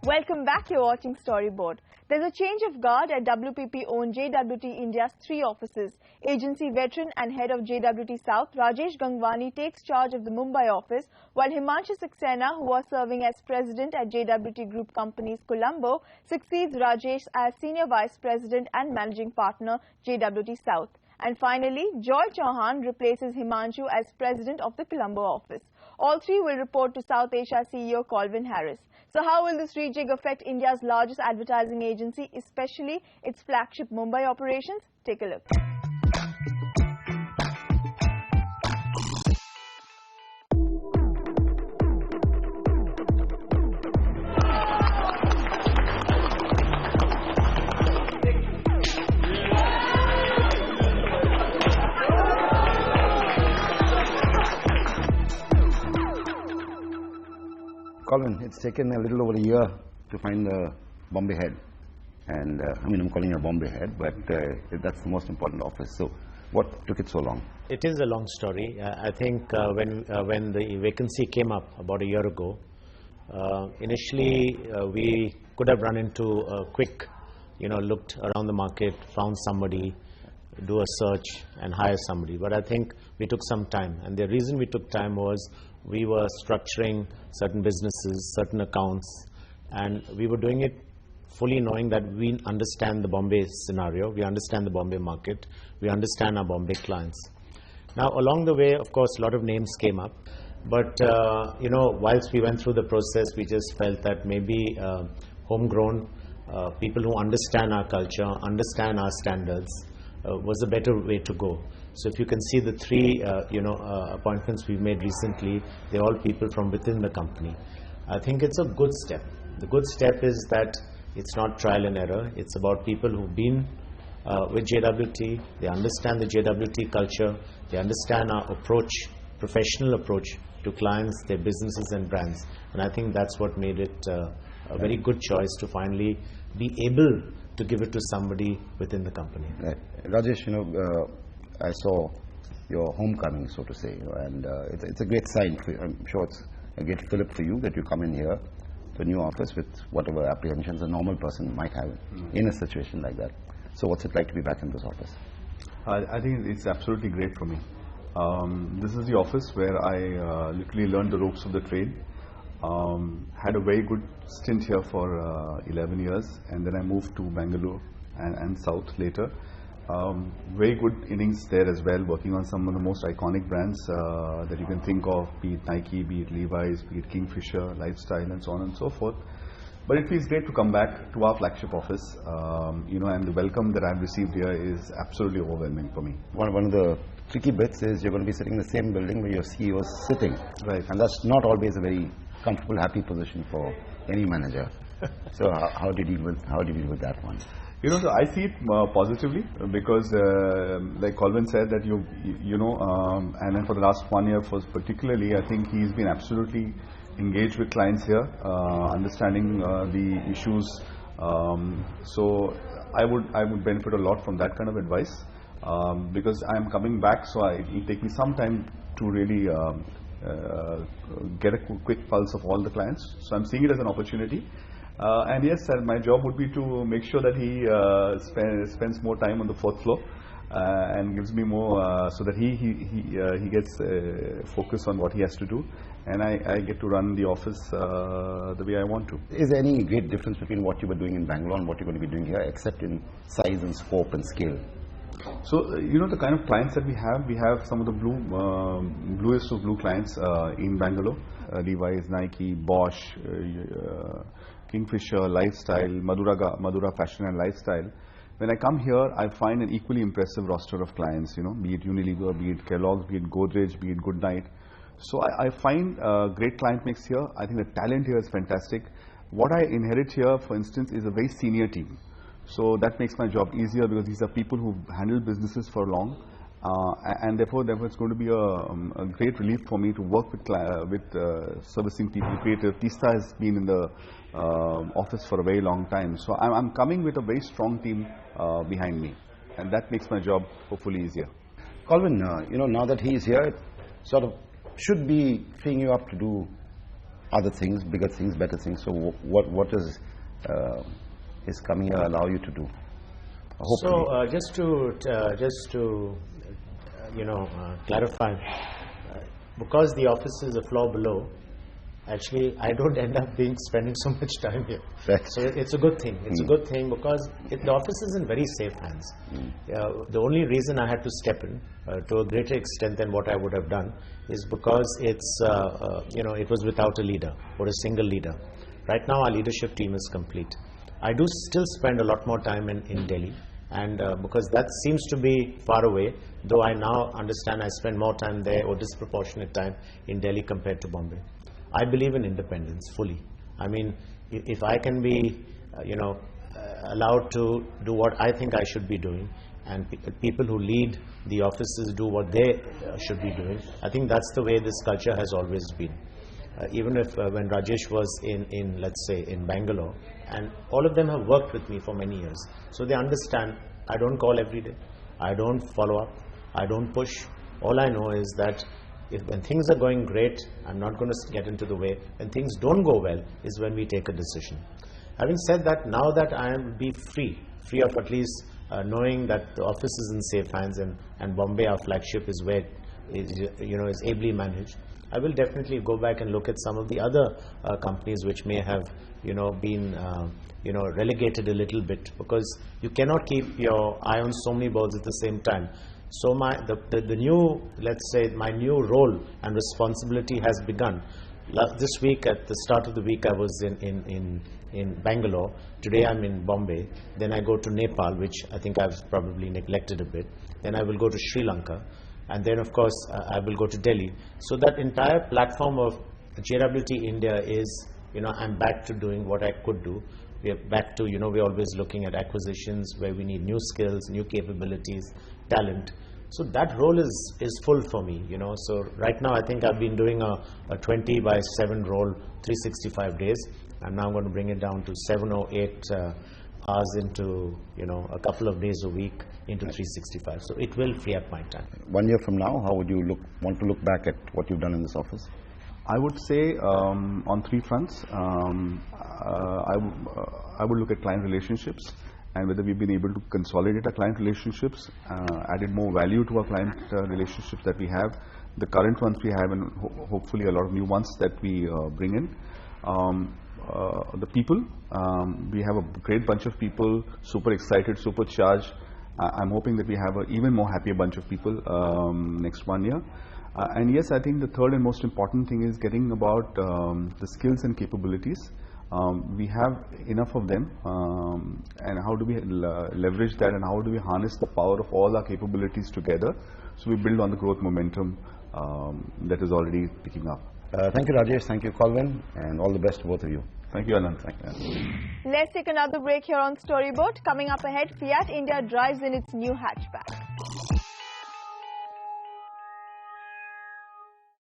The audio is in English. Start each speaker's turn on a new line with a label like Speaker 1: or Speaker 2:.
Speaker 1: Welcome back, you're watching Storyboard. There's a change of guard at WPP-owned JWT India's 3 offices. Agency veteran and head of JWT South, Rajesh Gangwani takes charge of the Mumbai office, while Himanshu Saxena, who was serving as president at JWT Group Companies, Colombo, succeeds Rajesh as senior vice president and managing partner, JWT South. And finally, Chauhan replaces Himanshu as president of the Colombo office. All 3 will report to South Asia CEO Colvyn. So how will this rejig affect India's largest advertising agency, especially its flagship Mumbai operations? Take a look.
Speaker 2: Colvyn, it's taken a little over a year to find the Bombay head. And I'm calling it a Bombay head, but that's the most important office. So what took it so long?
Speaker 3: It is a long story. I think when the vacancy came up about a year ago, initially we could have run into a quick, looked around the market, found somebody, do a search and hire somebody. But I think we took some time. And the reason we took time was we were structuring certain businesses, certain accounts, and we were doing it fully knowing that we understand the Bombay scenario, we understand the Bombay market, we understand our Bombay clients. Now, along the way, of course, a lot of names came up, but, whilst we went through the process, we just felt that maybe homegrown people who understand our culture, understand our standards, was a better way to go. So if you can see the 3 appointments we've made recently, they're all people from within the company. I think it's a good step. The good step is that it's not trial and error. It's about people who've been with JWT, they understand the JWT culture, they understand our approach, professional approach to clients, their businesses and brands. And I think that's what made it a very good choice to finally be able to give it to somebody within the company.
Speaker 2: Right. Rajesh, I saw your homecoming, so to say, and it's a great sign for you. I'm sure it's a great fillip for you that you come in here to a new office with whatever apprehensions a normal person might have in a situation like that. So what's it like to be back in this office?
Speaker 4: I think it's absolutely great for me. This is the office where I literally learned the ropes of the trade. Had a very good stint here for 11 years, and then I moved to Bangalore and South later. Very good innings there as well, working on some of the most iconic brands that you can think of, be it Nike, be it Levi's, be it Kingfisher, Lifestyle, and so on and so forth. But it feels great to come back to our flagship office, and the welcome that I've received here is absolutely overwhelming for me.
Speaker 2: One of the tricky bits is you're going to be sitting in the same building where your CEO is sitting.
Speaker 4: Right.
Speaker 2: And that's not always a very comfortable, happy position for any manager. So how did you deal with that one?
Speaker 4: So I see it positively because, like Colvyn said, that and then for the last 1 year, particularly, I think he's been absolutely engaged with clients here, understanding the issues. So I would benefit a lot from that kind of advice because I'm coming back, so it'll take me some time to really get a quick pulse of all the clients. So I'm seeing it as an opportunity. And yes, my job would be to make sure that he spends more time on the 4th floor and gives me more so that he gets focus on what he has to do, and I get to run the office the way I want to.
Speaker 2: Is there any great difference between what you were doing in Bangalore and what you're going to be doing here, except in size and scope and scale?
Speaker 4: So, the kind of clients that we have some of the bluest of blue clients in Bangalore, Levi's, Nike, Bosch, Kingfisher, Lifestyle, Madura Fashion and Lifestyle. When I come here, I find an equally impressive roster of clients, be it Unilever, be it Kellogg's, be it Godrej, be it Goodnight. So I find a great client mix here. I think the talent here is fantastic. What I inherit here, for instance, is a very senior team. So that makes my job easier because these are people who've handled businesses for long. And therefore it's going to be a great relief for me to work with servicing people, creative. Tista has been in the office for a very long time. So I'm coming with a very strong team behind me. And that makes my job hopefully easier.
Speaker 2: Colvyn, now that he is here, it sort of should be freeing you up to do other things, bigger things, better things. So what does his coming here allow you to do? Hopefully.
Speaker 3: So just to clarify, because the office is a floor below, actually I don't end up spending so much time here. So it's a good thing. It's a good thing because the office is in very safe hands. The only reason I had to step in to a greater extent than what I would have done is because it's it was without a leader or a single leader. Right now our leadership team is complete. I do still spend a lot more time in Delhi, and because that seems to be far away, though I now understand I spend more time there or disproportionate time in Delhi compared to Bombay. I believe in independence fully. I mean, if I can be, allowed to do what I think I should be doing, and people who lead the offices do what they should be doing, I think that's the way this culture has always been. Even if when Rajesh was in let's say in Bangalore, and all of them have worked with me for many years, so they understand I don't call every day, I don't follow up, I don't push. All I know is that when things are going great, I'm not going to get into the way. When things don't go well is when we take a decision. Having said that, now that I am free of at least knowing that the office is in safe hands, and Bombay, our flagship, is where is ably managed, I will definitely go back and look at some of the other companies which may have been relegated a little bit, because you cannot keep your eye on so many balls at the same time. So the new, let's say, my new role and responsibility has begun. This week, at the start of the week, I was in Bangalore. Today I'm in Bombay. Then I go to Nepal, which I think I've probably neglected a bit. Then I will go to Sri Lanka. And then, of course, I will go to Delhi. So that entire platform of JWT India is, I'm back to doing what I could do. We are back to, we're always looking at acquisitions where we need new skills, new capabilities, talent. So that role is full for me, So right now I think I've been doing a 20/7 role, 365 days. And now I'm going to bring it down to 7 or 8 hours into, a couple of days a week into 365. So it will free up my time.
Speaker 2: 1 year from now, how would you want to look back at what you've done in this office?
Speaker 4: I would say on 3 fronts. I would look at client relationships and whether we've been able to consolidate our client relationships, added more value to our client relationships that we have, the current ones we have, and hopefully a lot of new ones that we bring in. The people, we have a great bunch of people, super excited, super charged. I'm hoping that we have an even more happier bunch of people next 1 year. And yes, I think the third and most important thing is getting about the skills and capabilities. We have enough of them, and how do we leverage that, and how do we harness the power of all our capabilities together, so we build on the growth momentum that is already picking up.
Speaker 2: Thank you, Rajesh. Thank you, Colvyn, and all the best to both of you.
Speaker 4: Thank you, Anand. Thank you.
Speaker 1: Let's take another break here on Storyboard. Coming up ahead, Fiat India drives in its new hatchback.